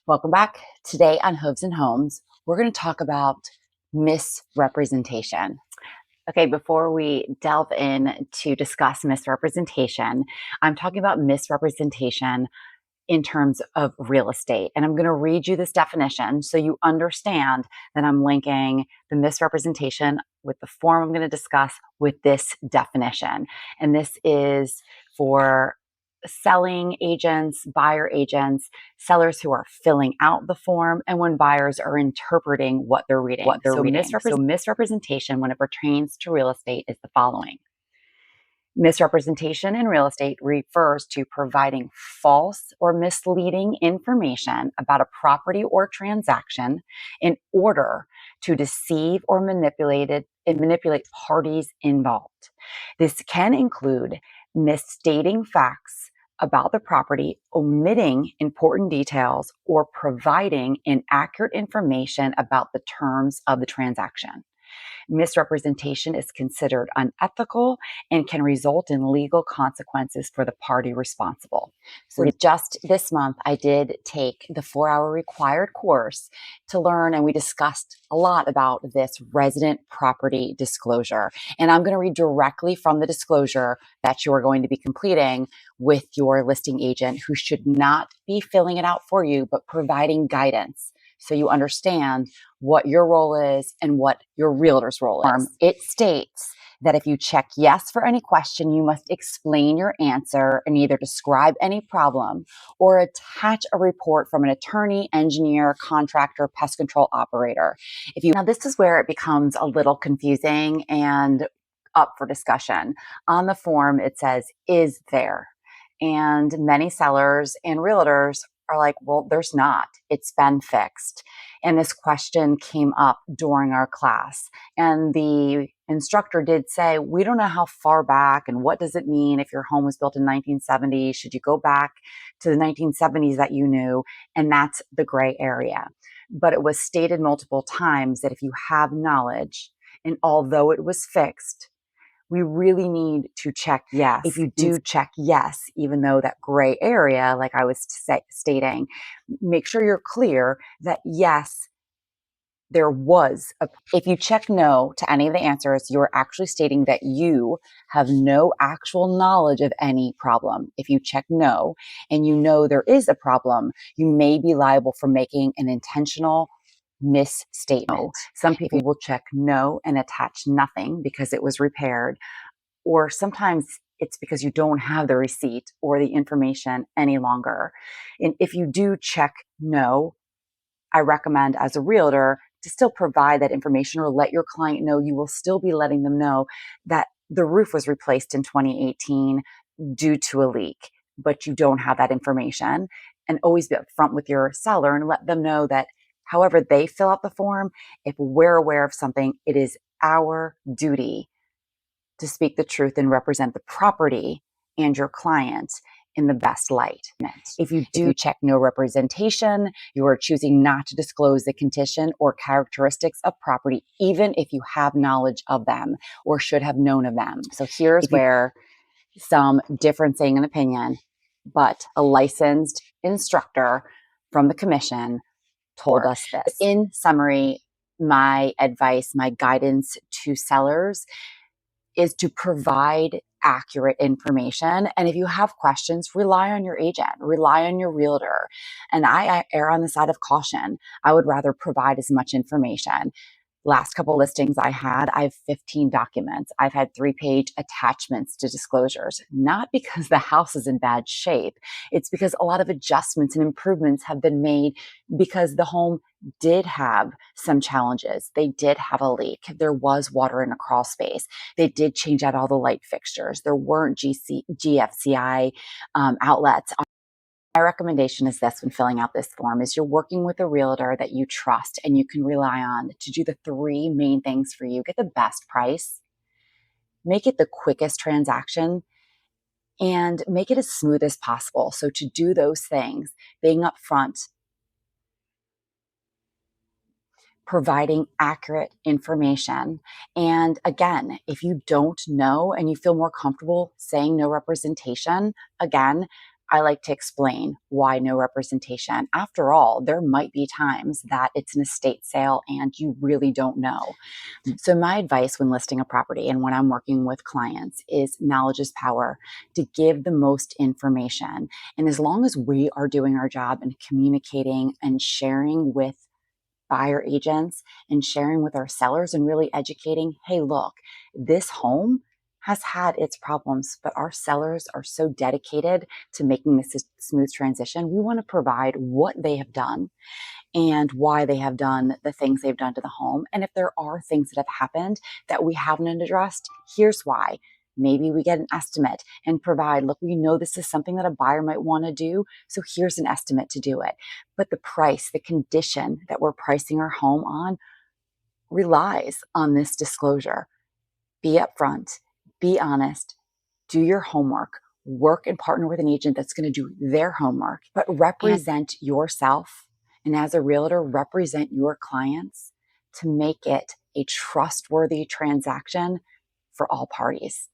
Welcome back. Today on Hooves and Homes, we're going to talk about misrepresentation. Okay, before we delve in to discuss misrepresentation, I'm talking about misrepresentation in terms of real estate. And I'm going to read you this definition so you understand that I'm linking the misrepresentation with the form I'm going to discuss with this definition. And this is for selling agents, buyer agents, sellers who are filling out the form, and when buyers are interpreting what they're reading. So misrepresentation when it pertains to real estate is the following. Misrepresentation in real estate refers to providing false or misleading information about a property or transaction in order to deceive or manipulate parties involved. This can include misstating facts about the property, omitting important details, or providing inaccurate information about the terms of the transaction. Misrepresentation is considered unethical and can result in legal consequences for the party responsible. So just this month, I did take the 4-hour required course to learn, and we discussed a lot about this resident property disclosure. And I'm going to read directly from the disclosure that you are going to be completing with your listing agent, who should not be filling it out for you, but providing guidance so you understand what your role is and what your realtor's role is. It states that if you check yes for any question, you must explain your answer and either describe any problem or attach a report from an attorney, engineer, contractor, pest control operator. Now this is where it becomes a little confusing and up for discussion. On the form, it says, is there? And many sellers and realtors are like, well, there's not. It's been fixed. And this question came up during our class. And the instructor did say, we don't know how far back and what does it mean if your home was built in 1970? Should you go back to the 1970s that you knew? And that's the gray area. But it was stated multiple times that if you have knowledge, and although it was fixed, we really need to check yes. If you do check yes, even though that gray area, like I was stating, make sure you're clear that yes, there was if you check no to any of the answers, you're actually stating that you have no actual knowledge of any problem. If you check no and you know there is a problem, you may be liable for making an intentional misstatement. Some people will check no and attach nothing because it was repaired, or sometimes it's because you don't have the receipt or the information any longer. And if you do check no, I recommend as a realtor to still provide that information or let your client know. You will still be letting them know that the roof was replaced in 2018 due to a leak, but you don't have that information. And always be upfront with your seller and let them know that however they fill out the form, if we're aware of something, it is our duty to speak the truth and represent the property and your client in the best light. If you do check no representation, you are choosing not to disclose the condition or characteristics of property, even if you have knowledge of them or should have known of them. So here's where some differencing in opinion, but a licensed instructor from the commission told us this. In summary, my advice, my guidance to sellers is to provide accurate information. And if you have questions, rely on your agent, rely on your realtor. And I err on the side of caution. I would rather provide as much information. Last couple listings I have 15 documents. I've had 3-page attachments to disclosures, not because the house is in bad shape. It's because a lot of adjustments and improvements have been made because the home did have some challenges. They did have a leak. There was water in a crawl space. They did change out all the light fixtures. There weren't GFCI outlets. My recommendation is this when filling out this form is you're working with a realtor that you trust and you can rely on to do the 3 main things for you. Get the best price, make it the quickest transaction, and make it as smooth as possible. So to do those things, being upfront, providing accurate information. And again, if you don't know and you feel more comfortable saying no representation, again, I like to explain why no representation. After all, there might be times that it's an estate sale and you really don't know. So, my advice when listing a property and when I'm working with clients is knowledge is power, to give the most information. And as long as we are doing our job and communicating and sharing with buyer agents and sharing with our sellers and really educating, hey, look, this home has had its problems, but our sellers are so dedicated to making this a smooth transition. We want to provide what they have done and why they have done the things they've done to the home. And if there are things that have happened that we haven't addressed, here's why. Maybe we get an estimate and provide, look, we know this is something that a buyer might want to do, so here's an estimate to do it. But the price, the condition that we're pricing our home on relies on this disclosure. Be upfront, be honest, do your homework, work and partner with an agent that's going to do their homework, but represent yourself. And as a realtor, represent your clients to make it a trustworthy transaction for all parties.